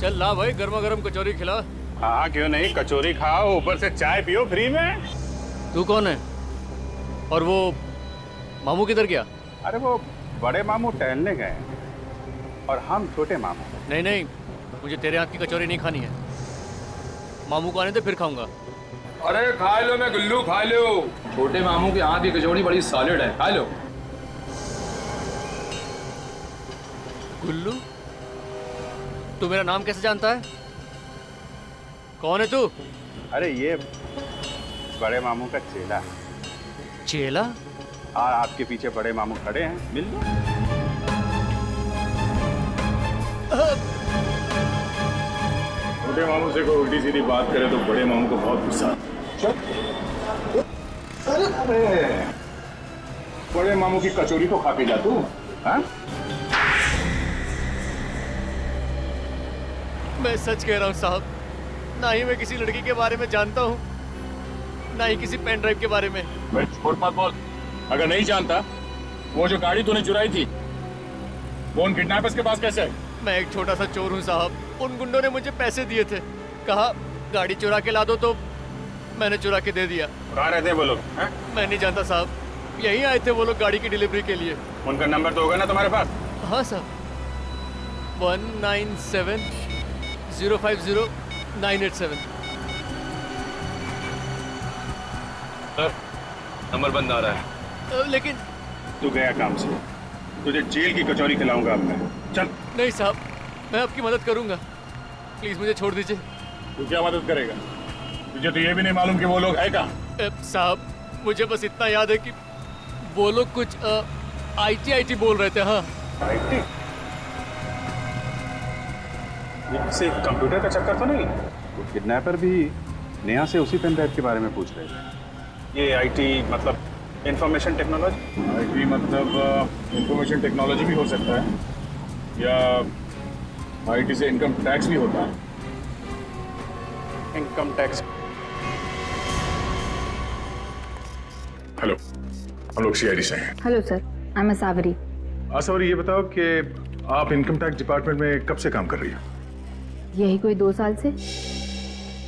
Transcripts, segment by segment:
चल ला भाई, गर्मा गर्म कचौरी खिला। हाँ क्यों नहीं, कचौरी खाओ, ऊपर से चाय पियो फ्री में। तू कौन है? और वो मामू किधर गया? अरे वो बड़े मामू टहलने गए हैं और हम छोटे मामू। नहीं नहीं, मुझे तेरे हाथ की कचौरी नहीं खानी है। मामू को आने दे, फिर खाऊंगा। अरे खा लो मैं गुल्लू, खा लो। छोटे मामू के हाथ की कचौड़ी बड़ी सॉलिड है, खा लो। गुल्लू, तू मेरा नाम कैसे जानता है? कौन है तू? अरे ये बड़े मामू का चेला है। चेला? और आपके पीछे बड़े मामू खड़े हैं, मिल लो। छोटे मामू से कोई उल्टी सीधी बात करे तो बड़े मामू को बहुत गुस्सा। अरे बड़े मामू की कचौरी तो खा के जा तू। हाँ? मैं सच कह रहा हूँ साहब, ना ही मैं किसी लड़की के बारे में जानता हूँ, ना ही किसी पेन ड्राइव के बारे में। मैं छोड़ मत बोल। अगर नहीं जानता, वो जो गाड़ी तूने चुराई थी वो उन किडनैपर्स के पास कैसे है? मैं एक छोटा सा चोर हूँ साहब। उन गुंडों ने मुझे पैसे दिए थे, कहा गाड़ी चुरा के ला दो, तो मैंने चुरा के दे दिया। कहाँ रहते हैं वो लोग? मैं नहीं जानता साहब, यहीं आए थे वो लोग गाड़ी की डिलीवरी के लिए। उनका नंबर तो होगा ना तुम्हारे पास? हाँ साहब, 1970500987। सर, नंबर बंद आ रहा है। लेकिन तू गया काम से, तुझे जेल की कचौरी खिलाऊंगा अब मैं। चल। नहीं साहब, मैं आपकी मदद करूंगा, प्लीज मुझे छोड़ दीजिए। तू क्या मदद करेगा? तुझे तो ये भी नहीं मालूम कि वो लोग है कहाँ? साहब, मुझे बस इतना याद है कि वो लोग कुछ IT बोल रहे थे। हाँ, IT? ये किसी कंप्यूटर का चक्कर तो नहीं? वो किडनैपर भी नेहा से उसी पेन ड्राइव के बारे में पूछ रहे थे। ये IT मतलब इंफॉर्मेशन टेक्नोलॉजी? IT मतलब इंफॉर्मेशन टेक्नोलॉजी भी हो सकता है, या IT से इनकम टैक्स भी होता है। Income tax. हेलो, हम लोग CID से हैं। हेलो सर, आई एम सावरी। सावरी, ये बताओ कि आप इनकम टैक्स डिपार्टमेंट में कब से काम कर रही हैं? यही कोई 2 साल से।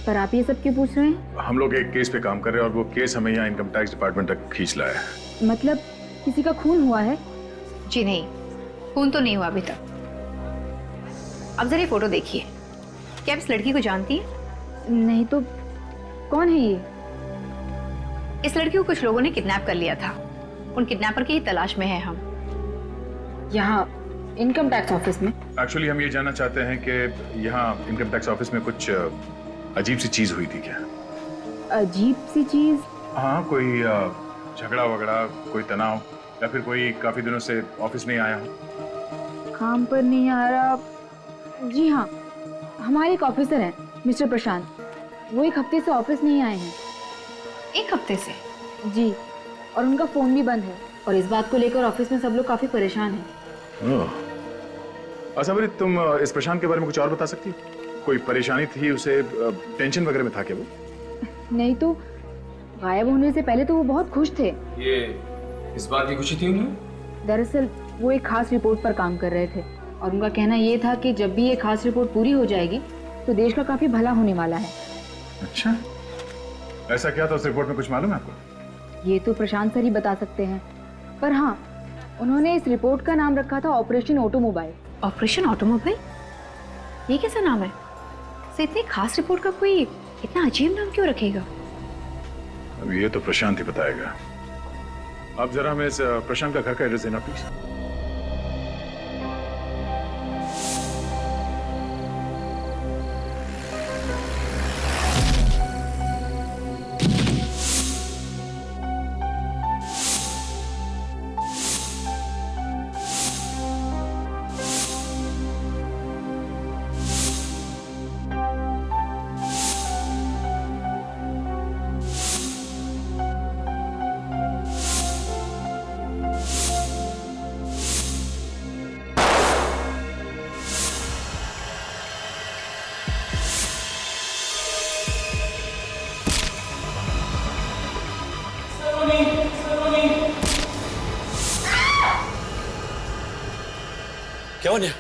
पर आप ये सब क्यों पूछ रहे हैं? हम लोग एक केस पे काम कर रहे हैं और वो केस हमें यहाँ इनकम टैक्स डिपार्टमेंट तक खींच लाया है। मतलब किसी का खून हुआ है? जी नहीं, खून तो नहीं हुआ अभी तक। अब जरा ये फोटो देखिए, क्या आप इस लड़की को जानती हैं? नहीं तो कौन है ये? इस लड़की को कुछ लोगों ने किडनैप कर लिया था। उन किडनैपर की ही तलाश में है हम। यहाँ इनकम टैक्स ऑफिस में? एक्चुअली हम ये जानना चाहते हैं कि यहाँ इनकम टैक्स ऑफिस में कुछ अजीब सी चीज हुई थी क्या? अजीब सी चीज? हाँ, कोई झगड़ा वगड़ा, कोई तनाव, या फिर कोई काफी दिनों से ऑफिस नहीं आया हो? काम पर नहीं आ रहा? जी हाँ, हमारे एक ऑफिसर हैं मिस्टर प्रशांत, वो 1 हफ्ते से ऑफिस नहीं आए हैं। 1 हफ्ते से? जी, और उनका फोन भी बंद है, और इस बात को लेकर ऑफिस में सब लोग काफी परेशान हैं। अच्छा भाई, तुम इस प्रशांत के बारे में कुछ और बता सकती हो? कोई परेशानी थी उसे, टेंशन वगैरह में था क्या वो? नहीं तो गायब होने से पहले तो वो बहुत खुश थे। ये इस बात की खुशी थी उन्हें? दरअसल वो एक खास रिपोर्ट पर काम कर रहे थे, और उनका कहना ये था कि जब भी ये खास रिपोर्ट पूरी हो जाएगी तो देश का काफी भला होने वाला है। अच्छा, ऐसा क्या था उस रिपोर्ट में, कुछ मालूम है आपको? ये तो प्रशांत सर ही बता सकते हैं, पर हाँ, उन्होंने इस रिपोर्ट का नाम रखा था ऑपरेशन ऑटोमोबाइल। Operation automobile? ये कैसा नाम है? से इतनी खास रिपोर्ट का कोई इतना अजीब नाम क्यों रखेगा? अब ये तो प्रशांत ही बताएगा। आप जरा हमें इस प्रशांत का घर का एड्रेस देना प्लीज। क्या हो नेहा?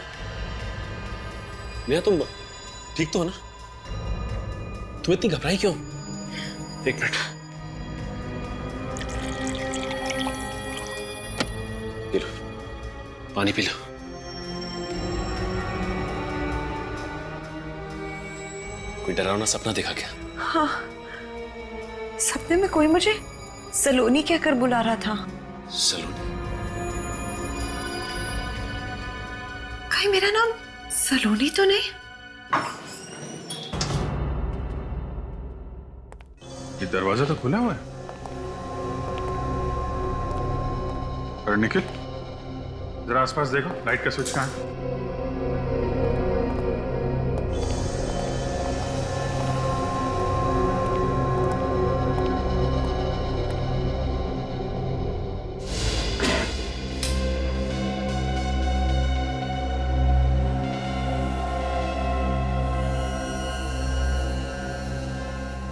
नेहा तुम ठीक तो हो ना? तुम इतनी घबराई क्यों? एक मिनट। पी लो, पानी पी लो। कोई डरावना सपना देखा क्या? हाँ, सपने में कोई मुझे सलोनी कहकर बुला रहा था। सलोनी? कहीं मेरा नाम सलोनी तो नहीं? ये दरवाजा तो खुला हुआ है। अरे निखिल, जरा आसपास देखो, लाइट का स्विच कहाँ है?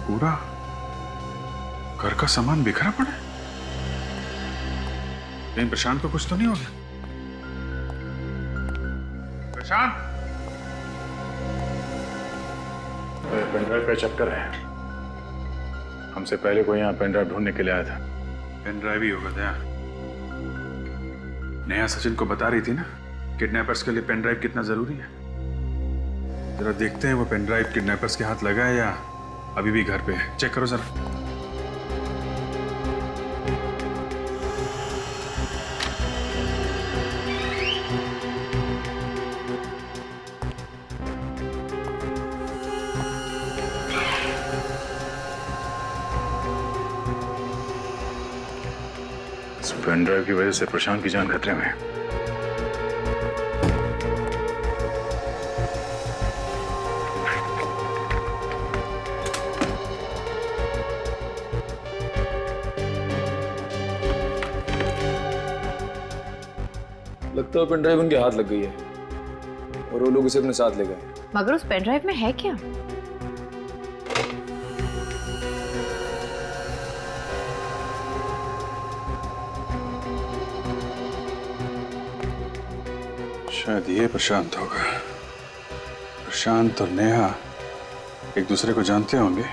पूरा घर का सामान बिखरा पड़ा है। कहीं प्रशांत को कुछ तो नहीं हो गया? प्रशांत, पेन ड्राइव का चक्कर है। हमसे पहले कोई यहाँ पेन ड्राइव ढूंढने के लिए आया था। पेन ड्राइव ही होगा दया। नेहा सचिन को बता रही थी ना किडनैपर्स के लिए पेन ड्राइव कितना जरूरी है। जरा देखते हैं वो पेन ड्राइव किडनैपर्स के हाथ लगा है या अभी भी घर पे है। चेक करो जरा। इस पेन ड्राइव की वजह से प्रशांत की जान खतरे में है। लगता है पेन ड्राइव उनके हाथ लग गई है और वो लोग इसे अपने साथ ले गए। मगर उस पेन ड्राइव में है क्या? शायद ये प्रशांत होगा। प्रशांत और नेहा एक दूसरे को जानते होंगे।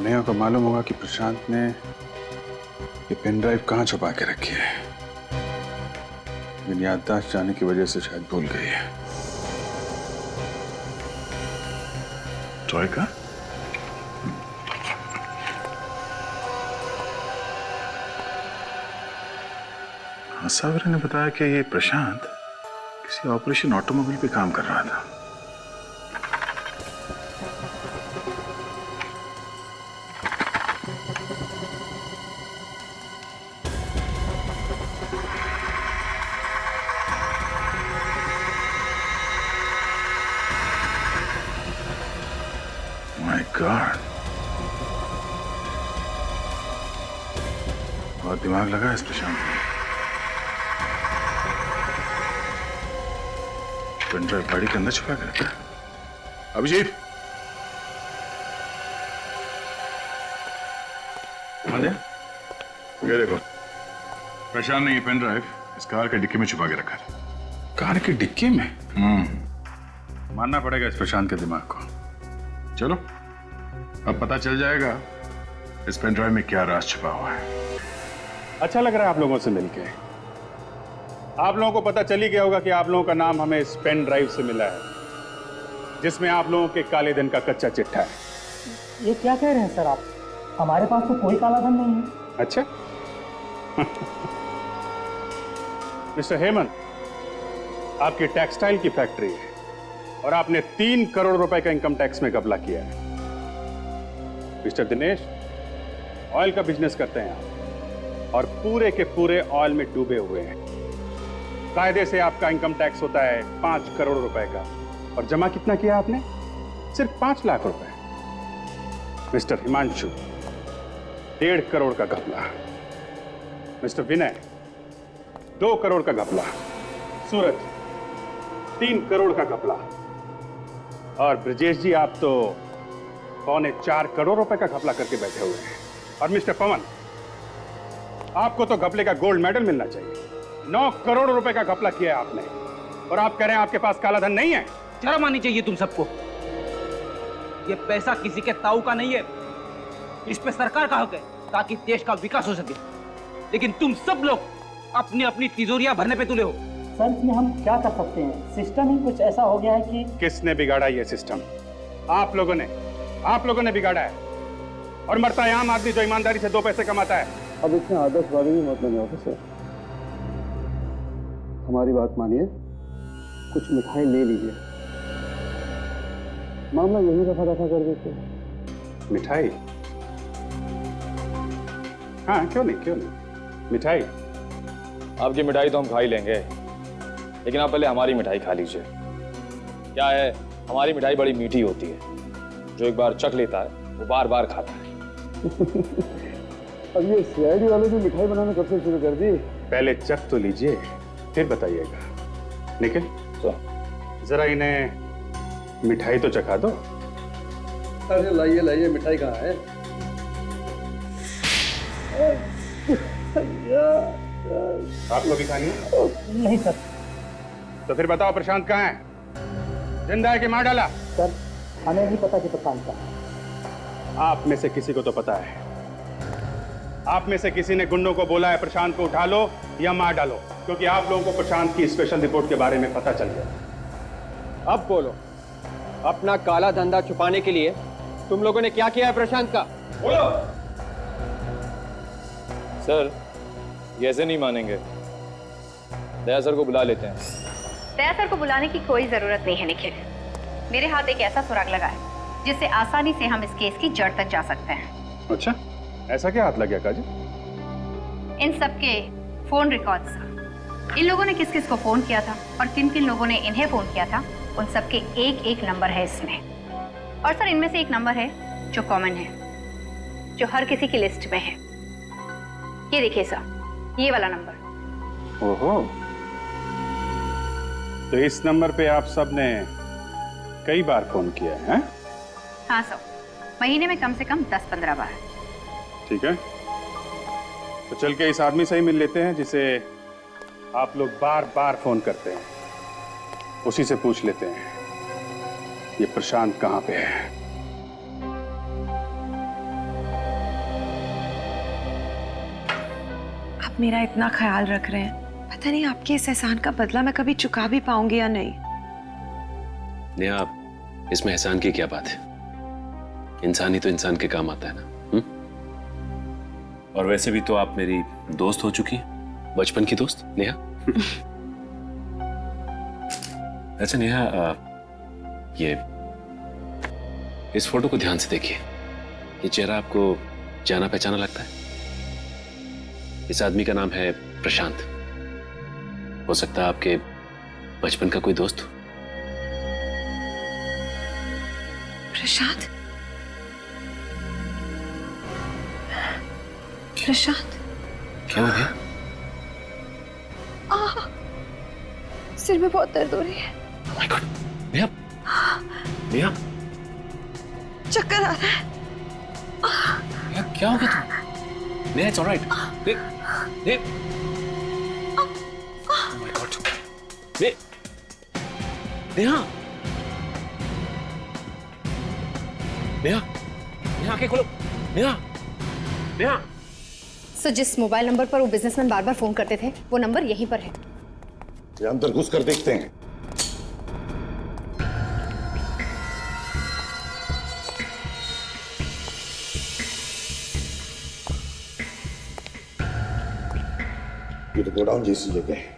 नेहा को मालूम होगा कि प्रशांत ने ये पेन ड्राइव कहाँ छुपा के रखी है, लेकिन याददाश्त जाने की वजह से शायद भूल गई है। टॉय का? सावरी ने बताया कि ये प्रशांत किसी ऑपरेशन ऑटोमोबाइल पे काम कर रहा था। माय गॉड, बहुत दिमाग लगा इस प्रशांत ने। पेन ड्राइव गाड़ी के अंदर छुपा कर रखा है। अभिजीत, ये देखो, प्रशांत ने ये पेन ड्राइव इस कार के डिक्की में छुपा के रखा है। कार की डिक्की में? मानना पड़ेगा इस प्रशांत के दिमाग को। चलो, अब पता चल जाएगा इस पेन ड्राइव में क्या राज छुपा हुआ है। अच्छा लग रहा है आप लोगों से मिलके। आप लोगों को पता चल ही गया होगा कि आप लोगों का नाम हमें इस पेन ड्राइव से मिला है, जिसमें आप लोगों के काले धन का कच्चा चिट्ठा है। ये क्या कह रहे हैं सर आप? हमारे पास तो कोई काला धन नहीं है। अच्छा मिस्टर हेमंत, आपकी टेक्सटाइल की फैक्ट्री है और आपने 3 करोड़ रुपए का इनकम टैक्स में घपला किया है। मिस्टर दिनेश, ऑयल का बिजनेस करते हैं आप और पूरे के पूरे ऑयल में डूबे हुए हैं। कायदे से आपका इनकम टैक्स होता है 5 करोड़ रुपए का और जमा कितना किया आपने? सिर्फ 5 लाख रुपए। मिस्टर हिमांशु, 1.5 करोड़ का घपला। मिस्टर विनय, 2 करोड़ का घपला। सूरज, 3 करोड़ का घपला। और ब्रजेश जी, आप तो 3.25 करोड़ रुपए का घपला करके बैठे हुए हैं। और मिस्टर पवन, आपको तो घपले का गोल्ड मेडल मिलना चाहिए। 9 करोड़ रुपए का घपला किया है आपने और आप कह रहे हैं आपके पास काला धन नहीं है। शर्म आनी चाहिए तुम सबको। ये पैसा किसी के ताऊ का नहीं है, इस पे सरकार का हक है ताकि देश का विकास हो सके। लेकिन तुम सब लोग अपनी अपनी तिजोरियां भरने पे तुले हो। सर इसमें हम क्या कर सकते हैं? सिस्टम ही कुछ ऐसा हो गया है कि किसने बिगाड़ा ये सिस्टम? आप लोगों ने बिगाड़ा है। और मरता है आम आदमी जो ईमानदारी से 2 पैसे कमाता है। अब इसमें आदर्शवादी भी मत बने ऑफिसर, हमारी बात मानिए, कुछ मिठाई ले लीजिए, मामला यही रफा कर देते। मिठाई? हाँ, क्यों नहीं मिठाई। आपकी मिठाई तो हम खा ही लेंगे, लेकिन आप पहले हमारी मिठाई खा लीजिए। क्या है, हमारी मिठाई बड़ी मीठी होती है, जो एक बार चख लेता है वो बार बार खाता है। अब ये सीआईडी वाले ने मिठाई बनाना कब से शुरू कर दी? पहले चख तो लीजिए, फिर बताइएगा। निखिल, जरा इन्हें मिठाई तो चखा दो। अरे लाइए मिठाई कहाँ है? आपको भी खानी है? नहीं सर। तो फिर बताओ प्रशांत कहाँ है? जिंदा है कि मार डाला? सर हमें नहीं पता कि प्रशांत का। आप में से किसी को तो पता है। आप में से किसी ने गुंडों को बोला है प्रशांत को उठा लो या मार डालो, क्योंकि आप लोगों को प्रशांत की स्पेशल रिपोर्ट के बारे में पता चल गया। अब बोलो, अपना काला धंधा छुपाने के लिए तुम लोगों ने क्या किया है प्रशांत का? बोलो। सर ये ऐसे नहीं मानेंगे, दया सर को बुला लेते हैं। दया सर को बुलाने की कोई जरूरत नहीं है निखिल। मेरे हाथ एक ऐसा सुराग लगा है जिससे आसानी से हम इस केस की जड़ तक जा सकते हैं। अच्छा, ऐसा क्या हाथ लग गया काजी? इन सबके फोन रिकॉर्ड्स, इन लोगों ने किस किस को फोन किया था और किन किन लोगों ने इन्हें फोन किया था, उन सबके एक नंबर है इसमें। और सर इनमें से एक नंबर है जो कॉमन है, जो हर किसी की लिस्ट में है। ये देखिए सर, ये वाला नंबर। ओहो, तो इस नंबर पे आप सब ने कई बार फोन किया है? हाँ सर, महीने में कम से कम 10-15 बार। ठीक है, तो चल के इस आदमी से ही मिल लेते हैं जिसे आप लोग बार बार फोन करते हैं। उसी से पूछ लेते हैं ये प्रशांत कहाँ पे है। आप मेरा इतना ख्याल रख रहे हैं, पता नहीं आपके इस एहसान का बदला मैं कभी चुका भी पाऊंगी या नहीं। नेहा, इसमें एहसान की क्या बात है? इंसान ही तो इंसान के काम आता है ना। और वैसे भी तो आप मेरी दोस्त हो चुकी हैं, बचपन की दोस्त नेहा। अच्छा नेहा, ये इस फोटो को ध्यान से देखिए। ये चेहरा आपको जाना पहचाना लगता है? इस आदमी का नाम है प्रशांत। हो सकता है आपके बचपन का कोई दोस्त हो। प्रशांत? प्रशांत? क्या हो गया? सिर में बहुत दर्द हो रही है। Oh my God, Neha, Neha, चक्कर आ रहा है। नेहा, क्या हो गया तुम? Neha, it's all right. Oh my God, Neha, Neha, Neha, आंखें खोलो, नेहा, नेहा। सर जिस मोबाइल नंबर पर वो बिजनेसमैन बार बार फोन करते थे, वो नंबर यहीं पर है। ये अंदर घुस कर देखते हैं। ये तो गोडाउन जैसी जगह है,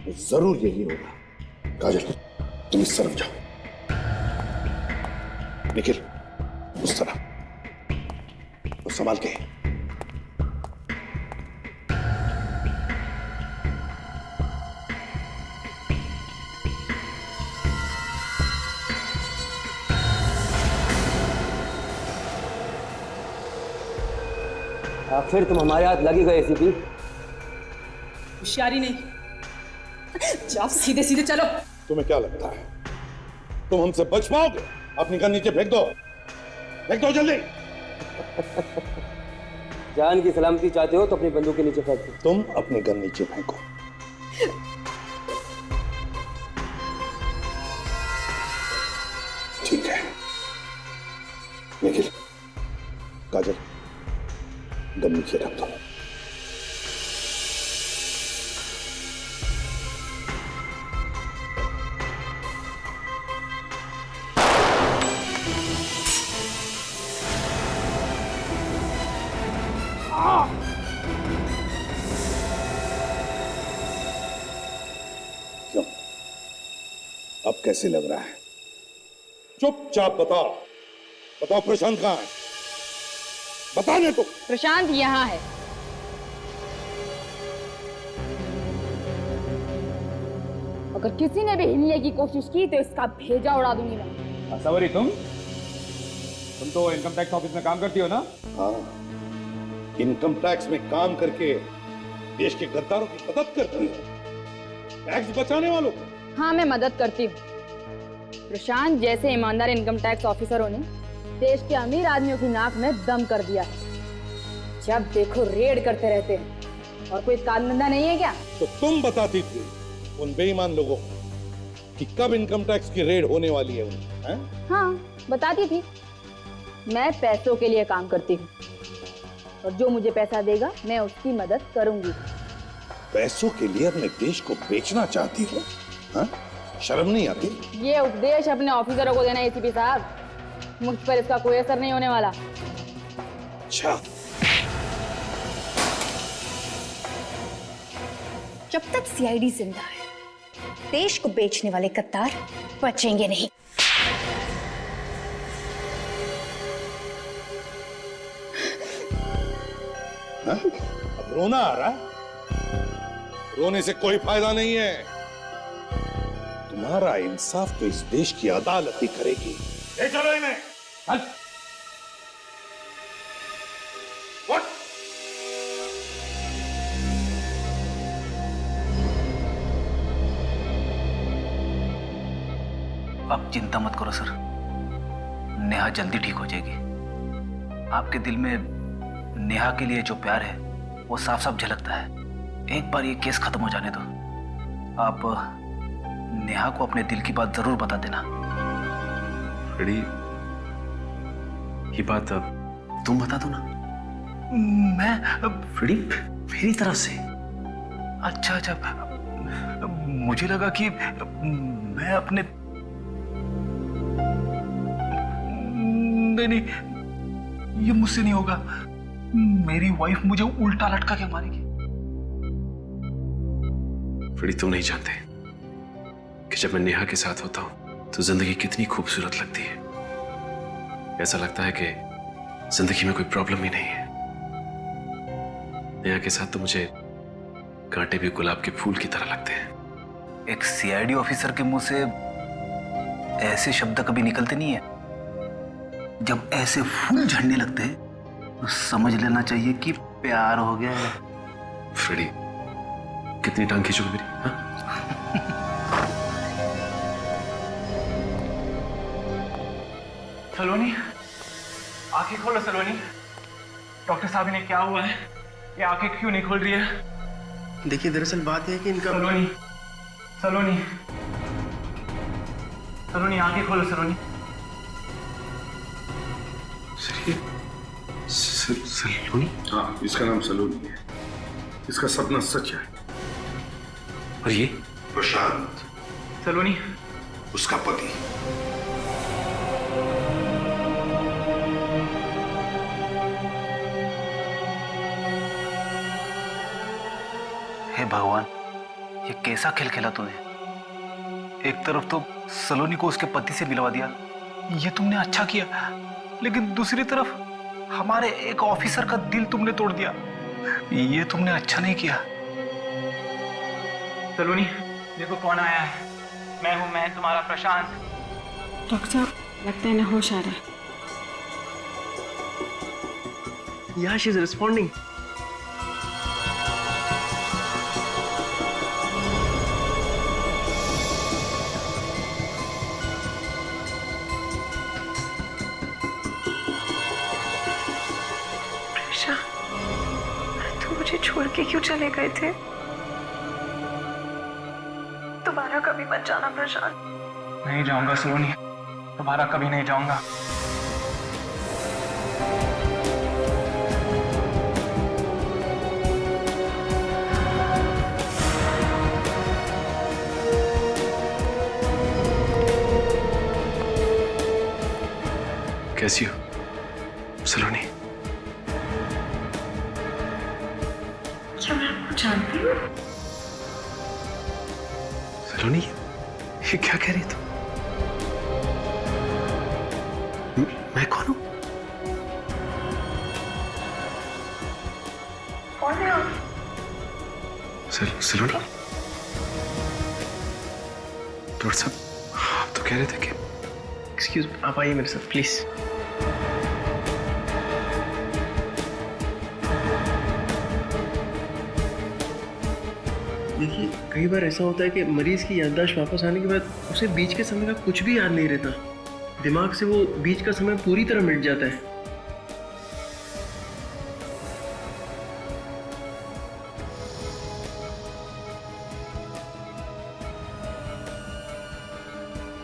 तो जरूर यही होगा। काजल, तुम इस तरफ जाओ, निखिल उस तरफ, और संभाल के। आखिर तुम हमारे हाथ लगी गए एसीपी। होशियारी नहीं, जाओ सीधे सीधे चलो। तुम्हें क्या लगता है तुम हमसे बच पाओगे? अपनी गन नीचे फेंक दो, फेंक दो जल्दी। जान की सलामती चाहते हो तो अपनी बंदूक के नीचे फेंक दो। तुम अपनी गन नीचे फेंको। काजल, गन नीचे रख दो। क्यों? अब कैसे लग रहा है? चुपचाप बताओ, बताओ प्रशांत कहाँ है? बताने तो। प्रशांत यहाँ है। अगर किसी ने भी हिलने की कोशिश की तो इसका भेजा उड़ा दूंगी मैं। सवरी, तुम तो इनकम टैक्स ऑफिस में काम करती हो ना? हाँ, इनकम टैक्स में काम करके देश के गद्दारों की मदद करती हो, टैक्स बचाने वालों को। हाँ, मैं मदद करती हूँ। प्रशांत जैसे ईमानदार इनकम टैक्स ऑफिसरों ने देश के अमीर आदमियों की नाक में दम कर दिया है। जब देखो रेड करते रहते हैं, और कोई काम धंधा नहीं है क्या? तो तुम बताती थी उन बेईमान लोगों को कि कब इनकम टैक्स की रेड होने वाली है उन्हें, हैं? हाँ, बताती थी। मैं पैसों के लिए काम करती हूँ, और जो मुझे पैसा देगा मैं उसकी मदद करूंगी। पैसों के लिए अपने देश को बेचना चाहती हो? हाँ? शर्म नहीं आती? ये उपदेश अपने ऑफिसरों को देना एसीपी साहब, मुझ पर इसका कोई असर नहीं होने वाला। अच्छा, जब तक सीआईडी जिंदा है, देश को बेचने वाले गद्दार बचेंगे नहीं। हाँ? अब रोना आ रहा है? रोने से कोई फायदा नहीं है। तुम्हारा इंसाफ तो इस देश की अदालत ही करेगी। ले चलो इन्हें। चल। आप चिंता मत करो सर, नेहा जल्दी ठीक हो जाएगी। आपके दिल में नेहा के लिए जो प्यार है वो साफ साफ झलकता है। एक बार ये केस खत्म हो जाने दो, आप नेहा को अपने दिल की बात जरूर बता देना। फ्रेडी, ये बात अब तुम बता दो ना। मैं फ्रेडी, मेरी तरफ से? अच्छा अच्छा, मुझे लगा कि मैं अपने नहीं, ये मुझसे नहीं होगा। मेरी वाइफ मुझे उल्टा लटका के मारेगी। फ्रेडी, तुम नहीं जानते कि जब मैं नेहा के साथ होता हूं तो जिंदगी कितनी खूबसूरत लगती है। ऐसा लगता है कि जिंदगी में कोई प्रॉब्लम ही नहीं है। नेहा के साथ तो मुझे कांटे भी गुलाब के फूल की तरह लगते हैं। एक सीआईडी ऑफिसर के मुंह से ऐसे शब्द कभी निकलते नहीं है। जब ऐसे फूल झड़ने लगते हैं तो समझ लेना चाहिए कि प्यार हो गया है। फ्रेडी, कितनी टांग खींचोगे मेरी? हाँ? सलोनी, आंखें खोलो सलोनी। डॉक्टर साहब, इन्हें क्या हुआ है? ये आंखें क्यों नहीं खोल रही है? देखिए, दरअसल बात है कि इनका सलोनी, सलोनी, सलोनी, आंखें खोलो सलोनी। सलोनी? हाँ, इसका नाम सलोनी है। इसका सपना सच है। और ये? प्रशांत। सलोनी? उसका पति। हे भगवान, ये कैसा खेल खेला तूने? एक तरफ तो सलोनी को उसके पति से मिलवा दिया, ये तुमने अच्छा किया, लेकिन दूसरी तरफ हमारे एक ऑफिसर का दिल तुमने तोड़ दिया, ये तुमने अच्छा नहीं किया। सलोनी, देखो कौन आया है। मैं हूं, मैं तुम्हारा प्रशांत। डॉक्टर साहब, लगता है ना होश आ रहा है। Yeah, she's responding. तुम मुझे छोड़ के क्यों चले गए थे? दोबारा कभी मत जाना प्रशांत। नहीं जाऊंगा सलोनी, दोबारा कभी नहीं जाऊंगा। कैसी हो सलोनी? क्या मैं आपको जानती हूँ? सलोनी, ये क्या कह रही तू? मैं कौन हूं? कौन है आप? सलोनी, डॉक्टर साहब आप तो कह रहे थे कि एक्सक्यूज मी, आप आइए मेरे साथ प्लीज। देखिए, कई बार ऐसा होता है कि मरीज की याददाश्त वापस आने के बाद उसे बीच के समय का कुछ भी याद नहीं रहता। दिमाग से वो बीच का समय पूरी तरह मिट जाता है।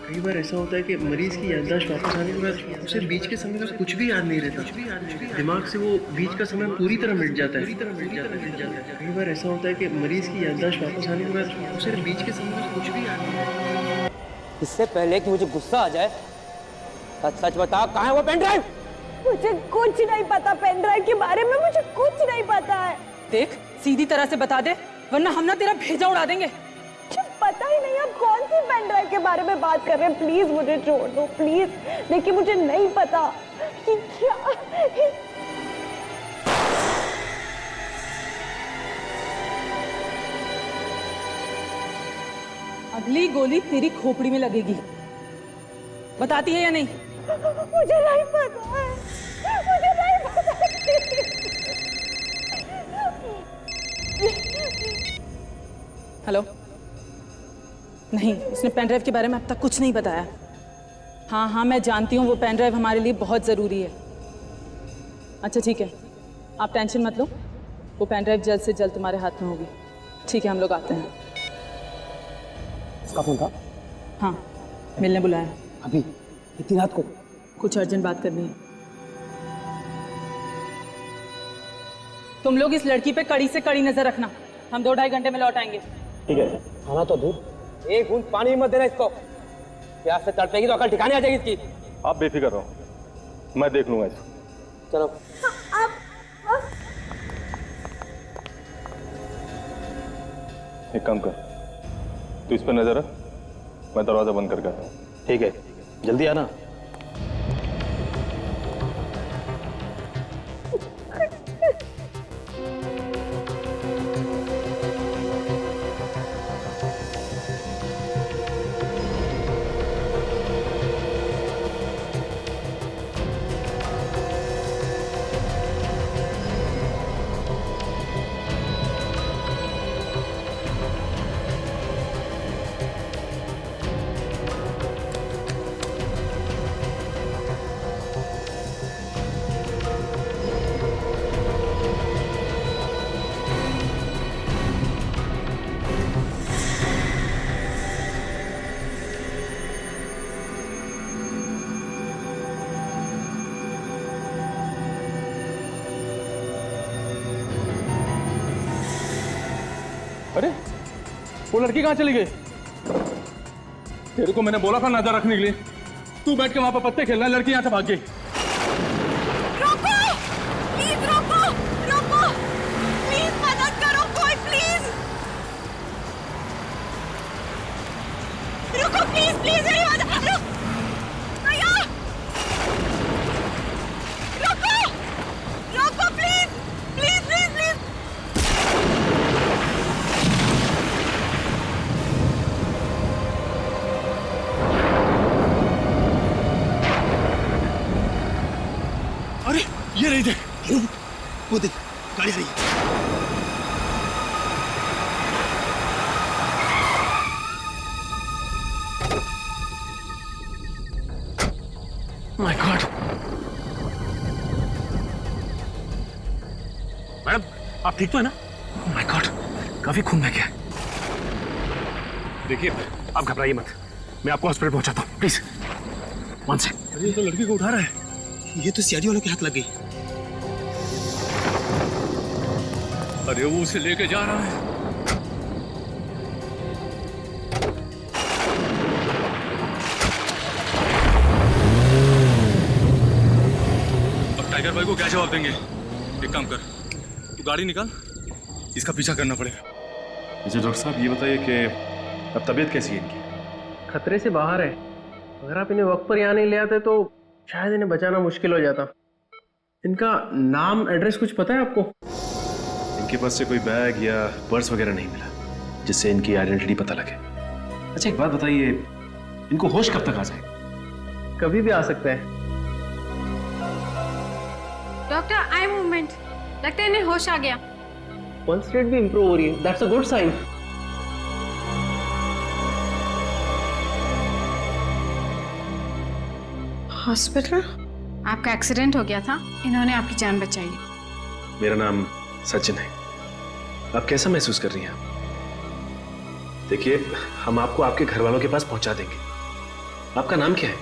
कई बार ऐसा होता है कि मरीज की याददाश्त वापस आने के बाद उसे बीच के समय का कुछ भी याद नहीं रहता। दिमाग से वो बीच का समय पूरी तरह मिट जाता है। कई बार ऐसा होता है कि मरीज की याददाश्त वापस आने के बाद उसे बीच के समय का कुछ भी याद नहीं रहता। इससे पहले कि मुझे गुस्सा आ जाए, सच सच बता, कहाँ है वो पेन ड्राइव? मुझे कुछ नहीं पता पेन ड्राइव के बारे में, मुझे कुछ नहीं पता है। देख, सीधी तरह से बता दे, वरना हम ना तेरा भेजा उड़ा देंगे। मुझे पता ही नहीं आप कौन सी पेन ड्राइव के बारे में बात कर रहे हैं। प्लीज मुझे छोड़ दो, प्लीज। देखिए, मुझे नहीं पता कि क्या। अगली गोली तेरी खोपड़ी में लगेगी। बताती है या नहीं? मुझे नहीं पता है, मुझे नहीं पता। हेलो? नहीं, उसने पेन ड्राइव के बारे में अब तक कुछ नहीं बताया। हाँ हाँ, मैं जानती हूँ वो पेन ड्राइव हमारे लिए बहुत ज़रूरी है। अच्छा ठीक है, आप टेंशन मत लो, वो पेन ड्राइव जल्द से जल्द तुम्हारे हाथ में होगी। ठीक है, हम लोग आते हैं। इसका फोन था? हाँ, मिलने बुलाया। अभी इतनी रात को? कुछ अर्जेंट बात करनी है। तुम लोग इस लड़की पे कड़ी से कड़ी नजर रखना। हम 2-2.5 घंटे में लौट आएंगे। ठीक है। खाना तो दूर। एक बूंद पानी मत देना इसको। प्यास से तड़पेगी तो अकल ठिकाने आ जाएगी इसकी। आप बेफिक्र रहो, मैं देख लूंगा इसको। चलो। एक काम कर, तू इस पर नजर रख, मैं दरवाजा बंद करके आता हूँ। ठीक है, जल्दी आना। अरे वो लड़की कहाँ चली गई? तेरे को मैंने बोला था नजर रखने के लिए, तू बैठ के वहां पर पत्ते खेलना, लड़की यहाँ से भाग गई। रोको, प्लीज रोको, रोको, प्लीज मदद करो कोई, प्लीज रुको, प्लीज प्लीज मेरी मदद। भैया रोको, रोको प्लीज, प्लीज प्लीज प्लीज। ये रही देख, वो देख, गाड़ी आ रही है। माय गॉड, मैडम आप ठीक तो है ना? माय गॉड, काफी खून बह गया। देखिए आप घबराइए मत, मैं आपको हॉस्पिटल पहुंचाता हूँ, प्लीज। One second. अरे ये तो लड़की को उठा रहा है, ये तो सीआईडी वालों के हाथ लग गई। अरे वो उसे लेके जा रहा है। भाई को क्या जवाब देंगे? एक काम कर, तू गाड़ी निकाल, इसका पीछा करना पड़ेगा। अच्छा डॉक्टर साहब ये बताइए कि अब तबीयत कैसी है इनकी? खतरे से बाहर है। अगर आप इन्हें वक्त पर यहाँ नहीं ले आते तो शायद इन्हें बचाना मुश्किल हो जाता। इनका नाम एड्रेस कुछ पता है आपको? इनके पास से कोई बैग या पर्स वगैरह नहीं मिला जिससे इनकी आइडेंटिटी पता लगे। अच्छा एक बात बताइए, इनको होश कब तक आ जाएगा? कभी भी आ सकता है। डॉक्टर आई मूवमेंट, लगता है इन्हें होश आ गया। पल्स रेट भी इंप्रूव हो रही है। That's a good sign. Hospital? आपका एक्सीडेंट हो गया था, इन्होंने आपकी जान बचाई। मेरा नाम सचिन है। आप कैसा महसूस कर रही हैं? देखिए हम आपको आपके घर वालों के पास पहुंचा देंगे। आपका नाम क्या है?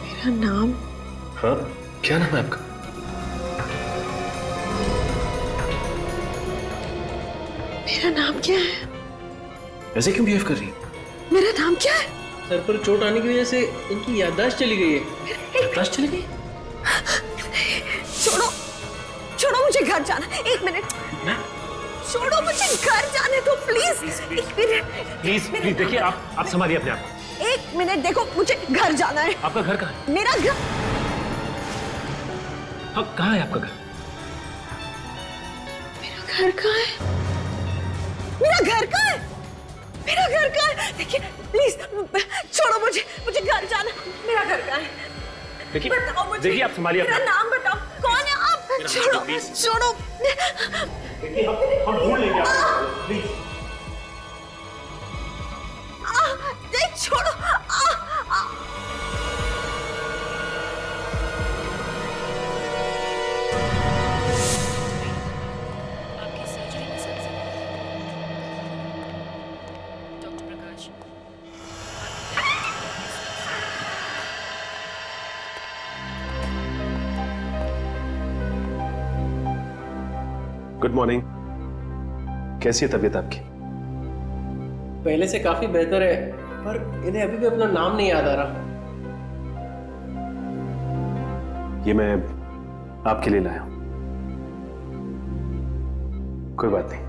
मेरा नाम? हाँ क्या नाम है आपका? मेरा नाम क्या है? ऐसे क्यों बिहेव कर रही है? मेरा नाम क्या है? सर पर चोट आने की वजह से इनकी याददाश्त चली गई है। याददाश्त चली गई? छोड़ो छोड़ो, मुझे घर जाना। एक मिनट, छोड़ो मुझे घर जाने दो प्लीज। एक मिनट प्लीज प्लीज देखिए, आप संभालिए अपने आप को। एक मिनट देखो, मुझे घर जाना है। आपका घर कहाँ है? मेरा घर? हाँ कहाँ है आपका घर? मेरा घर कहाँ है? मेरा घर कहाँ है? मेरा घर कहाँ है? देखिए प्लीज छोड़ो मुझे, मुझे घर जाना। मेरा घर कहाँ है? देखिए बताओ मुझे। देखिए आप संभालिए मेरा नाम बताओ, कौन है आप? छोड़ो छोड़ो। देखिए हम ढूंढ लेंगे आपको, प्लीज। नहीं छोड़ो। Good morning. कैसी है तबीयत आपकी? पहले से काफी बेहतर है, पर इन्हें अभी भी अपना नाम नहीं याद आ रहा। ये मैं आपके लिए लाया हूं। कोई बात नहीं,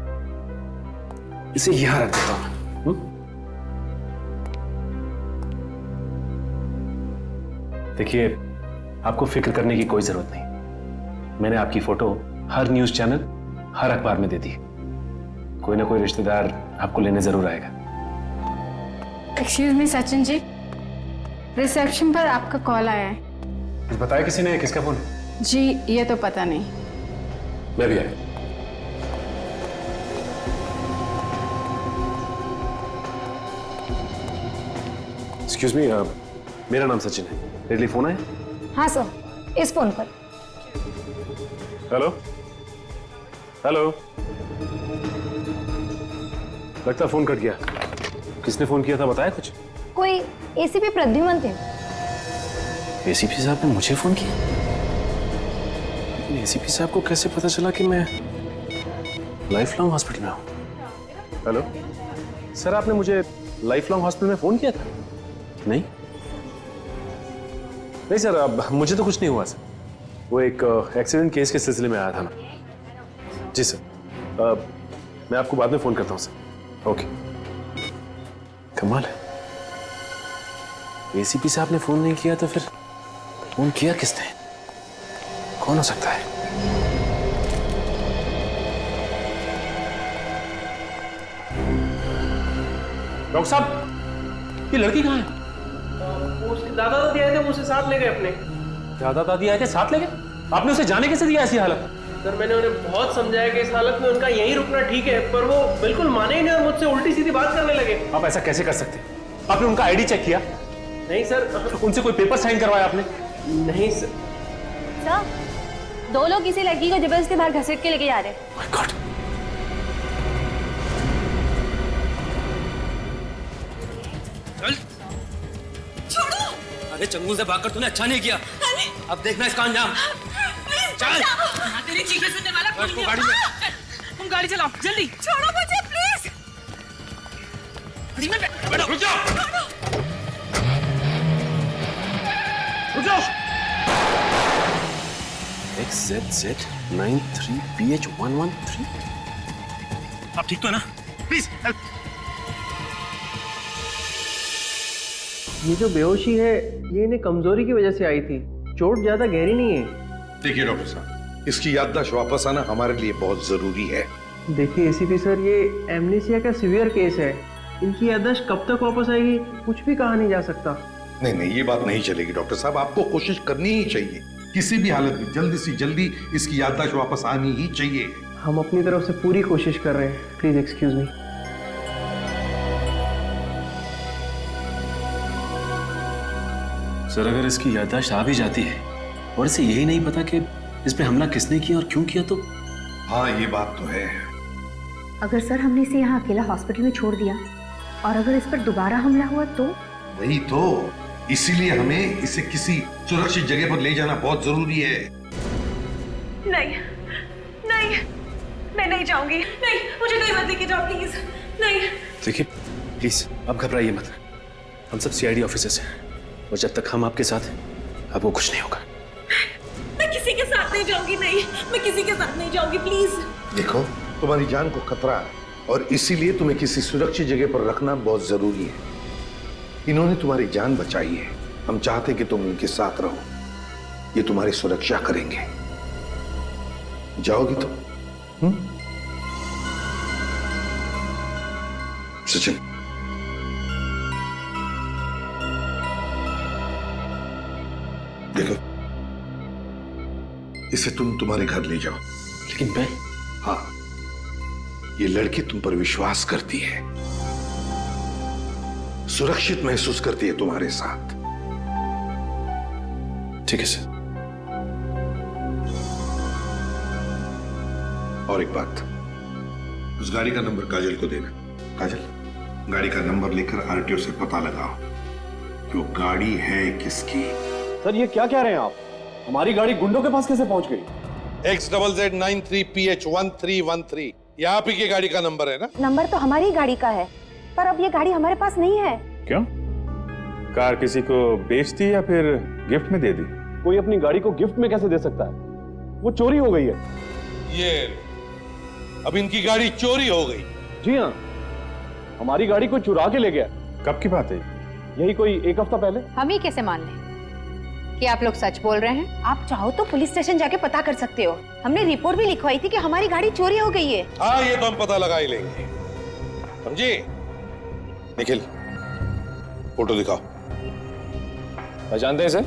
इसे यहां रख देता हूं। देखिए आपको फिक्र करने की कोई जरूरत नहीं। मैंने आपकी फोटो हर न्यूज चैनल, हर अखबार में दे दी। कोई ना कोई रिश्तेदार आपको लेने जरूर आएगा। Excuse me Sachin ji, reception पर आपका कॉल आया है। कुछ बताया किसी ने? किसका फोन? जी ये तो पता नहीं। मैं भी आया। एक्सक्यूज मी, मेरा नाम सचिन है। मेरे लिए फोन आया? हाँ सर, इस फोन पर। हेलो हेलो, लगता है फोन कट गया। किसने फोन किया था, बताया कुछ? कोई एसीपी प्रद्युमन थे। एसीपी साहब ने मुझे फोन किया? लेकिन एसीपी साहब को कैसे पता चला कि मैं लाइफ लॉन्ग हॉस्पिटल में हूं? हेलो सर, आपने मुझे लाइफ लॉन्ग हॉस्पिटल में फोन किया था? नहीं नहीं सर, अब मुझे तो कुछ नहीं हुआ सर। वो एक एक्सीडेंट केस के सिलसिले में आया था मैं। जी सर, मैं आपको बाद में फोन करता हूं सर। ओके। कमाल है, एसीपी साहब ने फोन नहीं किया तो फिर फोन किया किसने? कौन हो सकता है? डॉक्टर साहब, ये लड़की कहाँ है? वो उसके दादा दादी आए थे, वो उसे साथ ले गए अपने। दादा दादी आए थे, साथ ले गए? आपने उसे जाने कैसे दिया ऐसी हालत? सर मैंने उन्हें बहुत समझाया कि इस हालत में उनका यहीं रुकना ठीक है, पर वो बिल्कुल माने ही नहीं और मुझसे उल्टी सीधी बात करने लगे। आप ऐसा कैसे कर सकते? आपने उनका आईडी चेक किया? नहीं सर। उनसे कोई पेपर साइन करवाया आपने? नहीं सर। सर, दो लोग किसी लड़की को जबरदस्ती बाहर घसीट के लेके जा रहे हैं। My God. छोड़ो। अरे चंगुल से भागकर तूने अच्छा नहीं किया। अब देखना इसका अंजाम। चल। तेरी चीखें सुनने वाला कोई नहीं। गाड़ी में। तुम गाड़ी चलाओ जल्दी। छोड़ो मुझे प्लीज। रुक जाओ। रुक जाओ। XZZ93PH113। आप ठीक तो है ना? Please help. ये जो बेहोशी है ये इन्हें कमजोरी की वजह से आई थी, चोट ज्यादा गहरी नहीं है। देखिए डॉक्टर साहब, इसकी याददाश्त वापस आना हमारे लिए बहुत जरूरी है। देखिए एसीपी सर, ये एमनेसिया का सीवियर केस है, इनकी याददाश्त कब तक वापस आएगी कुछ भी कहा नहीं जा सकता। नहीं नहीं, ये बात नहीं चलेगी डॉक्टर साहब, आपको कोशिश करनी ही चाहिए। किसी भी हालत में जल्दी से जल्दी इसकी याददाश्त वापस आनी ही चाहिए। हम अपनी तरफ से पूरी कोशिश कर रहे हैं, प्लीज एक्सक्यूज मी। सर अगर इसकी याददाश्त आ भी जाती है और इसे यही नहीं पता कि इस पे हमला किसने किया और क्यों किया तो। हाँ ये बात तो है। अगर सर हमने इसे यहाँ अकेला हॉस्पिटल में छोड़ दिया और अगर इस पर दोबारा हमला हुआ तो? वही तो, इसीलिए हमें इसे किसी सुरक्षित जगह पर ले जाना बहुत जरूरी है। नहीं नहीं, मैं नहीं जाऊंगी, नहीं, मुझे कहीं मत लेके जाओ प्लीज, नहीं। देखिए प्लीज अब घबराइए मत, हम सब सीआईडी ऑफिसर्स हैं और जब तक हम आपके साथ हैं आपको कुछ नहीं होगा। मैं किसी के साथ नहीं जाऊंगी, नहीं, मैं किसी के साथ नहीं जाऊंगी प्लीज। देखो तुम्हारी जान को खतरा है और इसीलिए तुम्हें किसी सुरक्षित जगह पर रखना बहुत जरूरी है। इन्होंने तुम्हारी जान बचाई है, हम चाहते कि तुम उनके साथ रहो, ये तुम्हारी सुरक्षा करेंगे। जाओगी तुम? सचिन देखो, इसे तुम तुम्हारे घर ले जाओ। लेकिन मैं? हाँ, ये लड़की तुम पर विश्वास करती है, सुरक्षित महसूस करती है तुम्हारे साथ। ठीक है सर। और एक बात, उस गाड़ी का नंबर काजल को देना। काजल, गाड़ी का नंबर लेकर आरटीओ से पता लगाओ कि वो गाड़ी है किसकी। सर ये क्या कह रहे हैं आप? हमारी गाड़ी गुंडों के पास कैसे पहुंच गई? XZZ93PH1313, ये आप ही की गाड़ी का नंबर है ना? नंबर तो हमारी गाड़ी का है, पर अब ये गाड़ी हमारे पास नहीं है। क्यों? कार किसी को बेच दी या फिर गिफ्ट में दे दी? कोई अपनी गाड़ी को गिफ्ट में कैसे दे सकता है? वो चोरी हो गई है। ये अब इनकी गाड़ी चोरी हो गई? जी हाँ, हमारी गाड़ी को चुरा के ले गया। कब की बात है? यही कोई एक हफ्ता पहले। हम ही कैसे मान लें कि आप लोग सच बोल रहे हैं? आप चाहो तो पुलिस स्टेशन जाके पता कर सकते हो, हमने रिपोर्ट भी लिखवाई थी कि हमारी गाड़ी चोरी हो गई है। हाँ ये तो हम पता लगा ही लेंगे, समझे? निखिल, फोटो दिखाओ। पहचानते हैं सर?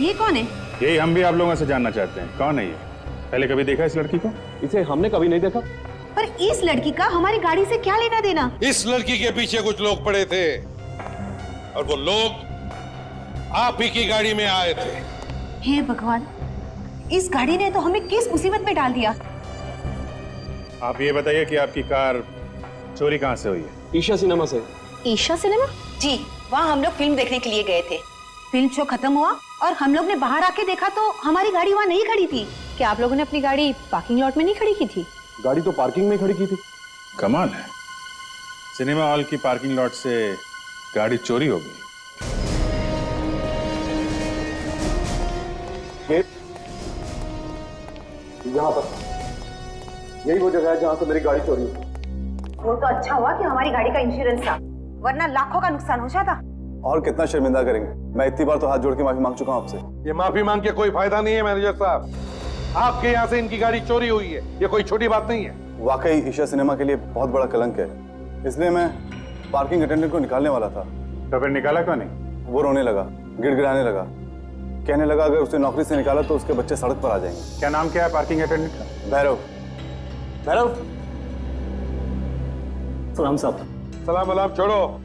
ये कौन है? यही हम भी आप लोगों से जानना चाहते हैं, कौन है ये? पहले कभी देखा इस लड़की को? इसे हमने कभी नहीं देखा। पर इस लड़की का हमारी गाड़ी से क्या लेना देना? इस लड़की के पीछे कुछ लोग पड़े थे और वो लोग आप ही की गाड़ी में आए थे। हे भगवान, इस गाड़ी ने तो हमें किस मुसीबत में डाल दिया। आप ये बताइए कि आपकी कार चोरी कहाँ से हुई है? ईशा सिनेमा से। ईशा सिनेमा? जी, वहाँ हम लोग फिल्म देखने के लिए गए थे। फिल्म शो खत्म हुआ और हम लोग ने बाहर आके देखा तो हमारी गाड़ी वहाँ नहीं खड़ी थी। क्या आप लोगों ने अपनी गाड़ी पार्किंग लॉट में नहीं खड़ी की थी? गाड़ी तो पार्किंग में खड़ी की थी। कमाल है, सिनेमा हॉल की पार्किंग लॉट से गाड़ी चोरी हो गई। यहाँ पर यही वो जगह है जहाँ से मेरी गाड़ी चोरी हुई। वो तो अच्छा हुआ कि हमारी गाड़ी का इंश्योरेंस था, वरना लाखों का नुकसान हो जाता। और कितना शर्मिंदा करेंगे? मैं इतनी बार तो हाथ जोड़ के माफी मांग चुका हूँ आपसे। ये माफी मांग के कोई फायदा नहीं है मैनेजर साहब, आपके यहाँ से इनकी गाड़ी चोरी हुई है, ये कोई छोटी बात नहीं है। वाकई ईशा सिनेमा के लिए बहुत बड़ा कलंक है, इसलिए मैं पार्किंग अटेंडेंट को निकालने वाला था। तो फिर निकाला क्यों नहीं? वो रोने लगा, गिड़गिड़ाने लगा, कहने लगा अगर उसे नौकरी से निकाला तो उसके बच्चे सड़क पर आ जाएंगे। क्या नाम क्या है पार्किंग अटेंडेंट का? भैरव। भैरव। सलाम साहब। सलाम अलाम छोड़ो,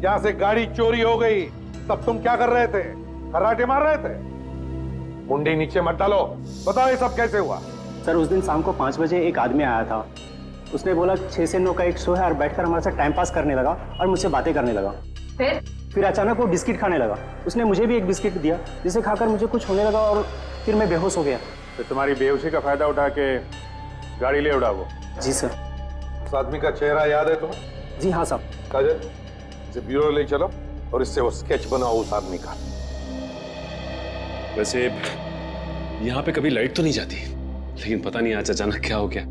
यहाँ से गाड़ी चोरी हो गई, तब तुम क्या कर रहे थे? खर्राटे मार रहे थे? मुंडी नीचे मत डालो, बताओ ये सब कैसे हुआ? सर उस दिन शाम को 5 बजे एक आदमी आया था, उसने बोला 6 से 9 का एक शो है और बैठकर हमारे साथ टाइम पास करने लगा और मुझसे बातें करने लगा। फिर अचानक वो बिस्किट खाने लगा, उसने मुझे भी एक बिस्किट दिया जिसे खाकर मुझे कुछ होने लगा और फिर मैं बेहोश हो गया। तो तुम्हारी बेहोशी का फायदा उठा के गाड़ी ले उड़ा वो? जी सर। उस आदमी का चेहरा याद है तुम्हें? जी हाँ साहब। काजल, इसे ब्यूरो ले चलो और इससे वो स्केच बनाओ उस आदमी का। वैसे यहाँ पे कभी लाइट तो नहीं जाती, लेकिन पता नहीं आज अचानक क्या हो गया।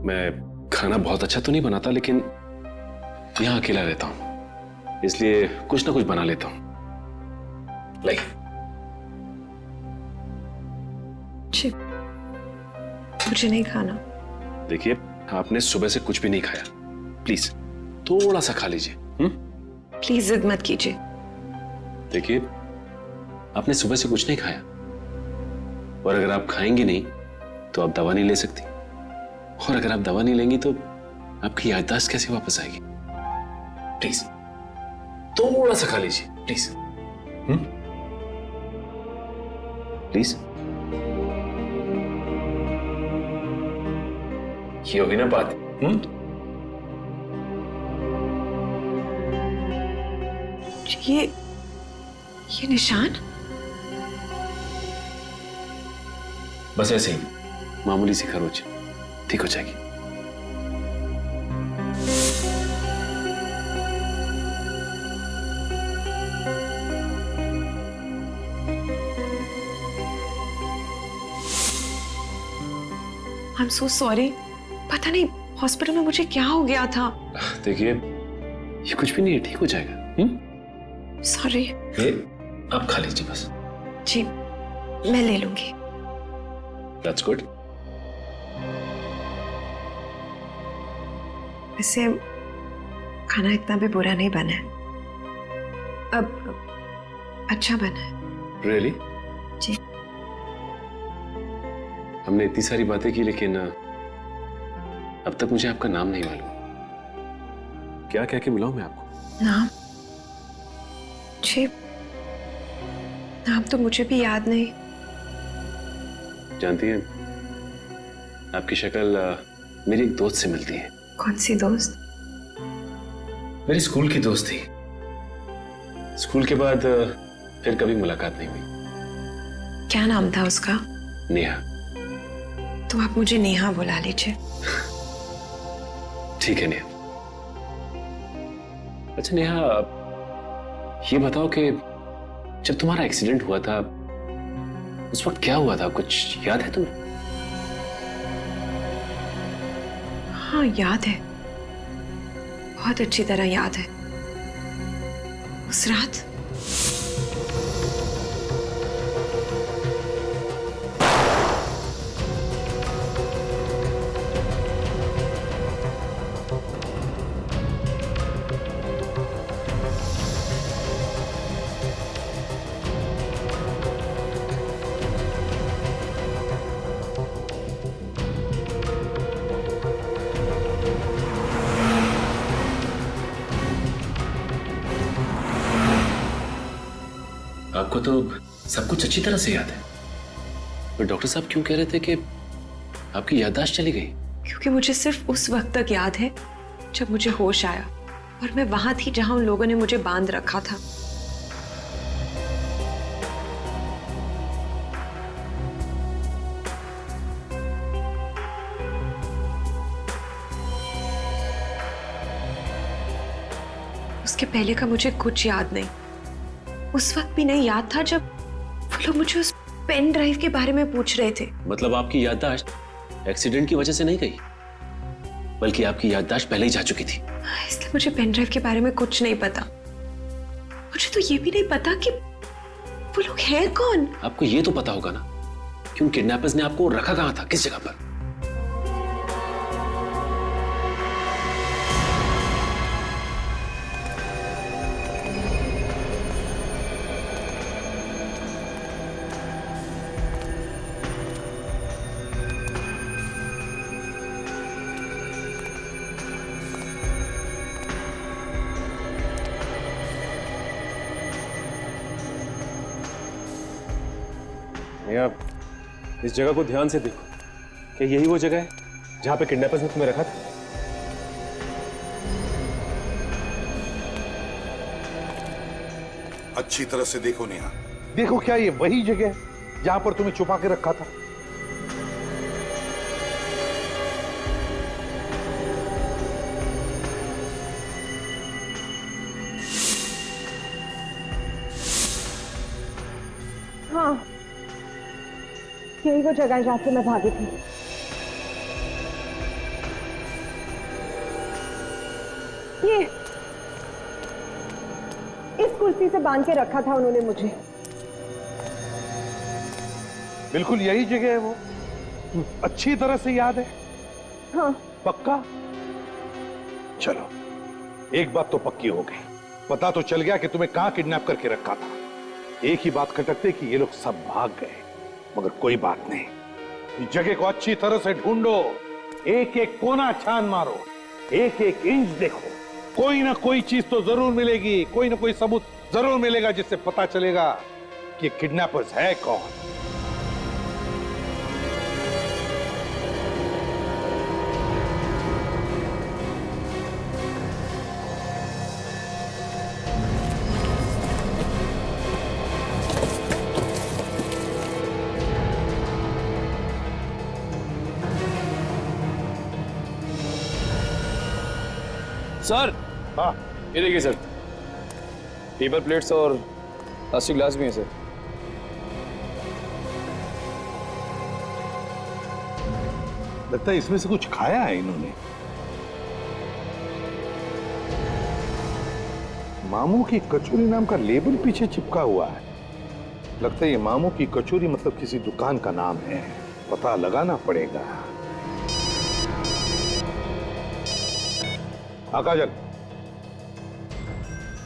मैं खाना बहुत अच्छा तो नहीं बनाता, लेकिन यहाँ अकेला रहता हूँ, इसलिए कुछ ना कुछ बना लेता हूँ। लाइक मुझे नहीं खाना। देखिए, आपने सुबह से कुछ भी नहीं खाया, प्लीज थोड़ा सा खा लीजिए। प्लीज जिद मत कीजिए। देखिए, आपने सुबह से कुछ नहीं खाया, और अगर आप खाएंगी नहीं तो आप दवा नहीं ले सकती, और अगर आप दवा नहीं लेंगी तो आपकी याददाश्त कैसे वापस आएगी? प्लीज थोड़ा सा खा लीजिए, प्लीज। प्लीज। ये होगी ना बात? ये निशान? बस ऐसे ही मामूली सी खरोच, ठीक हो जाएगी। I am so sorry. पता नहीं हॉस्पिटल में मुझे क्या हो गया था। देखिए, ये कुछ भी नहीं है, ठीक हो जाएगा। सॉरी। ये आप खा लीजिए बस। जी, मैं ले लूंगी। That's good. वैसे खाना इतना भी बुरा नहीं बना है, अब अच्छा बना है। Really? जी। हमने इतनी सारी बातें की, लेकिन अब तक मुझे आपका नाम नहीं मालूम। क्या कह के बुलाऊं मैं आपको? नाम? जी, नाम तो मुझे भी याद नहीं। जानती हैं, आपकी शक्ल मेरी एक दोस्त से मिलती है। कौन सी दोस्त? मेरी स्कूल की दोस्त थी। स्कूल के बाद फिर कभी मुलाकात नहीं हुई। क्या नाम था उसका? नेहा। तो आप मुझे नेहा बुला लीजिए। ठीक है नेहा। अच्छा नेहा, ये बताओ कि जब तुम्हारा एक्सीडेंट हुआ था उस वक्त क्या हुआ था, कुछ याद है तुम्हें? हाँ याद है, बहुत अच्छी तरह याद है। उस रात आपको तो सब कुछ अच्छी तरह से याद है, पर डॉक्टर साहब क्यों कह रहे थे कि आपकी याददाश्त चली गई? क्योंकि मुझे सिर्फ उस वक्त तक याद है जब मुझे होश आया, और मैं वहां थी जहां उन लोगों ने मुझे बांध रखा था। उसके पहले का मुझे कुछ याद नहीं। उस वक्त भी नहीं याद था जब वो लोग मुझे उस पेन ड्राइव के बारे में पूछ रहे थे। मतलब आपकी याददाश्त एक्सीडेंट की वजह से नहीं गई, बल्कि आपकी याददाश्त पहले ही जा चुकी थी। इसलिए मुझे पेन ड्राइव के बारे में कुछ नहीं पता। मुझे तो ये भी नहीं पता कि वो लोग हैं कौन। आपको ये तो पता होगा ना कि उन किडनैपर्स ने आपको रखा कहाँ था, किस जगह पर? आप इस जगह को ध्यान से देखो, क्या यही वो जगह है जहां पे किडनैपर्स ने तुम्हें रखा था? अच्छी तरह से देखो नेहा। देखो, क्या ये वही जगह है जहां पर तुम्हें छुपा के रखा था? हाँ, यही वो जगह है जहां से मैं भागी थी। ये इस कुर्सी से बांध के रखा था उन्होंने मुझे। बिल्कुल यही जगह है वो, अच्छी तरह से याद है? हाँ। पक्का? चलो, एक बात तो पक्की हो गई, पता तो चल गया कि तुम्हें कहां किडनैप करके रखा था। एक ही बात खटकते कि ये लोग सब भाग गए, मगर कोई बात नहीं, इस जगह को अच्छी तरह से ढूंढो, एक एक कोना छान मारो, एक एक इंच देखो, कोई ना कोई चीज तो जरूर मिलेगी, कोई ना कोई सबूत जरूर मिलेगा जिससे पता चलेगा कि किडनैपर्स है कौन। सर, हाँ, ये देखिए सर, पेपर प्लेट्स और प्लास्टिक ग्लास भी हैं सर। लगता है इसमें से कुछ खाया है इन्होंने। मामू की कचौरी नाम का लेबल पीछे चिपका हुआ है। लगता है ये मामू की कचौरी मतलब किसी दुकान का नाम है, पता लगाना पड़ेगा। काजल,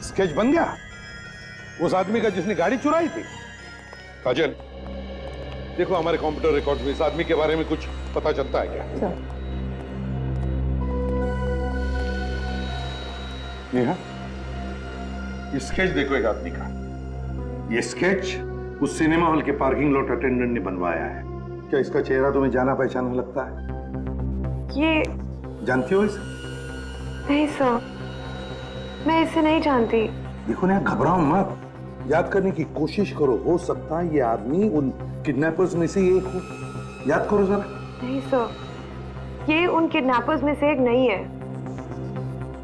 स्केच बन गया उस आदमी का जिसने गाड़ी चुराई थी? काजल, देखो हमारे कंप्यूटर रिकॉर्ड में इस आदमी के बारे में कुछ पता चलता है क्या? नेहा, ये स्केच देखो एक आदमी का। ये स्केच उस सिनेमा हॉल के पार्किंग लॉट अटेंडेंट ने बनवाया है। क्या इसका चेहरा तुम्हें जाना पहचाना लगता है? ये जानती हो इसे? नहीं सर, मैं इसे नहीं जानती। देखो ना, घबराओ मत, याद करने की कोशिश करो, हो सकता है ये आदमी उन किडनैपर्स में से एक हो। याद करो जरा। नहीं सर, ये उन किडनैपर्स में से एक नहीं है।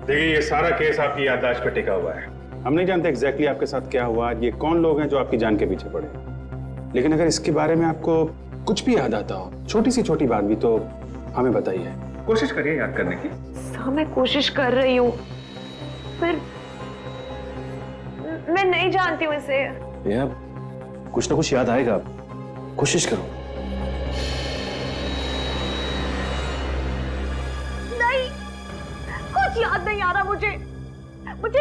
देखिए, ये सारा केस आपकी याददाश्त पे टिका हुआ है। हम नहीं जानते एग्जैक्टली आपके साथ क्या हुआ, ये कौन लोग हैं जो आपकी जान के पीछे पड़े, लेकिन अगर इसके बारे में आपको कुछ भी याद आता हो, छोटी सी छोटी बात भी, तो हमें बताइए। कोशिश करिए याद करने की। सर, मैं कोशिश कर रही हूँ, पर मैं नहीं जानती हूँ इसे। भैया, कुछ ना कुछ याद आएगा, कोशिश करो। नहीं, कुछ याद नहीं आ रहा मुझे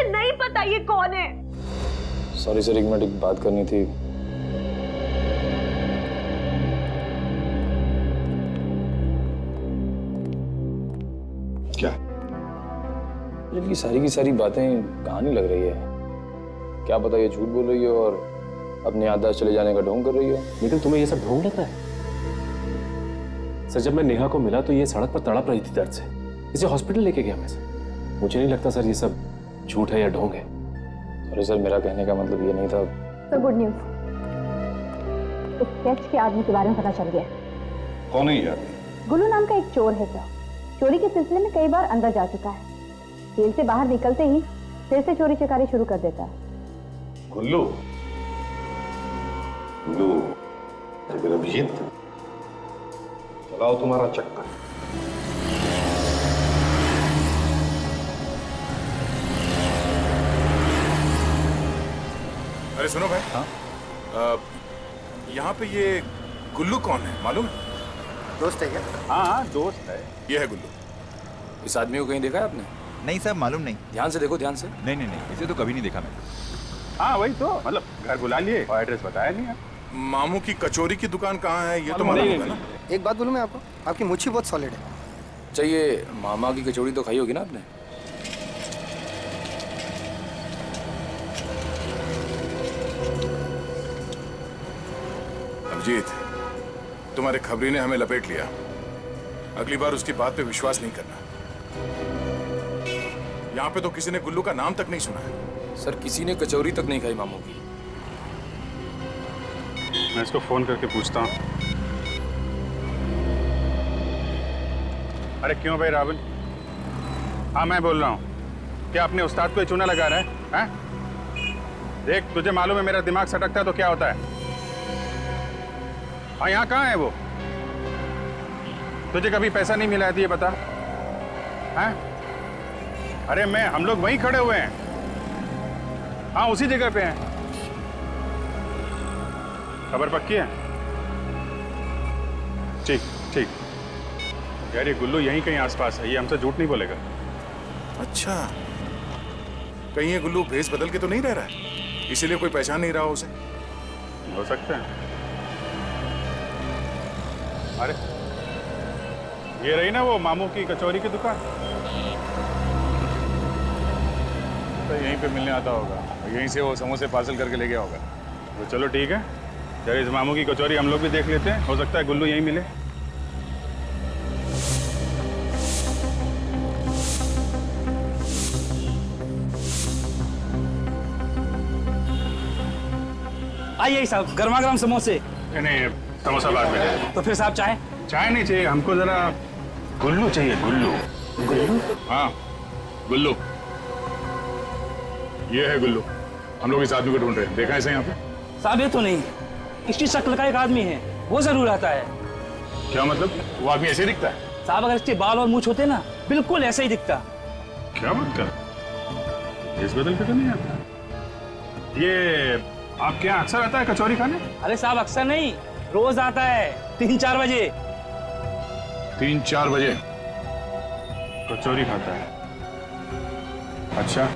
नहीं पता ये कौन है। सॉरी सर, एक मिनट, एक बात करनी थी। क्या? इनकी सारी की सारी बातें कहानी लग रही है। क्या पता ये झूठ बोल रही हो और अपने याददाश्त चले जाने का ढोंग कर रही हो। लेकिन तुम्हें ये सब ढोंग लग रहा है? सर, जब मैं नेहा को मिला तो ये सड़क पर तड़प रही थी दर्द से, इसे हॉस्पिटल लेके गया मैं सर। मुझे नहीं लगता सर ये सब झूठ है या ढोंग है। सॉरी सर, मेरा कहने का मतलब ये नहीं था। तो गुड न्यूज, इस स्केच के आदमी के बारे में पता चल गया। कौन है ये आदमी? गुल्लू नाम का एक चोर है सर। चोरी के सिलसिले में कई बार अंदर जा चुका है। जेल से बाहर निकलते ही फिर से चोरी चकारी शुरू कर देता है। गुल्लू? गुल्लू, अभिजीत, चलाओ तुम्हारा चक्कर। अरे सुनो भाई, हाँ? यहाँ पे ये गुल्लू कौन है मालूम है? दोस्त है क्या? हाँ, दोस्त है। ये है गुल्लू। इस आदमी को कहीं देखा है आपने? नहीं साहब, मालूम नहीं। ध्यान से देखो, ध्यान से। नहीं नहीं नहीं, इसे तो कभी नहीं देखा मैंने। हाँ वही तो, मतलब घर बुला लिए और एड्रेस बताया नहीं है। मामू की कचौरी की दुकान कहाँ है ये तो मालूम होगा ना? एक बात बोलूं मैं आपको, आपकी मुच्छी बहुत सॉलिड है। चाहिए, मामा की कचौड़ी तो खाई होगी ना आपने? अभिजीत, तुम्हारे खबरी ने हमें लपेट लिया। अगली बार उसकी बात पे विश्वास नहीं करना। यहाँ पे तो किसी ने गुल्लू का नाम तक नहीं सुना है। सर, किसी ने कचौरी तक नहीं खाई मामू की। मैं इसको फोन करके पूछता हूँ। अरे क्यों भाई राहुल? हाँ मैं बोल रहा हूँ। क्या अपने उस्ताद को चूना लगा रहा है? देख, तुझे मालूम है मेरा दिमाग सटकता है तो क्या होता है। हाँ, यहाँ कहाँ है वो? तुझे कभी पैसा नहीं मिला है तो ये बता। हैं? अरे हम लोग वहीं खड़े हुए हैं। हाँ, उसी जगह पे हैं। खबर पक्की है? ठीक ठीक। यार ये गुल्लू यहीं कहीं आसपास है, ये हमसे झूठ नहीं बोलेगा। अच्छा, कहीं ये गुल्लू भेस बदल के तो नहीं रह रहा है, इसीलिए कोई पहचान नहीं रहा उसे? हो सकता है। अरे ये रही ना वो मामू की कचौरी की दुकान, तो यहीं पे मिलने आता होगा, यहीं से वो समोसे पार्सल करके ले गया होगा। तो चलो ठीक है, यार इस मामू की कचौरी हम लोग भी देख लेते हैं, हो सकता है गुल्लू यहीं मिले। आइए साहब, गर्मा गर्म समोसे। नहीं, समोसा बाद में। तो फिर साहब चाय? चाय नहीं चाहिए हमको, जरा गुल्लू चाहिए। गुल्लू? गुल्लू? हाँ, गुल्लू। ये है गुल्लू। हम लोग इस आदमी को ढूंढ रहे हैं, देखा है इसे यहाँ पे? साहब ये तो नहीं, इसकी शक्ल का एक आदमी है, वो जरूर आता है। क्या मतलब? वो आदमी ऐसे ही दिखता है? साहब अगर इसके बाल और मूंछ होते ना, बिल्कुल ऐसे ही दिखता। क्या बात कर, इस बदल के तो नहीं आता। ये आपके यहाँ अक्सर आता है कचौरी खाने? अरे साहब अक्सर नहीं, रोज आता है 3-4 बजे। 3-4 बजे कचौरी खाता है? अच्छा।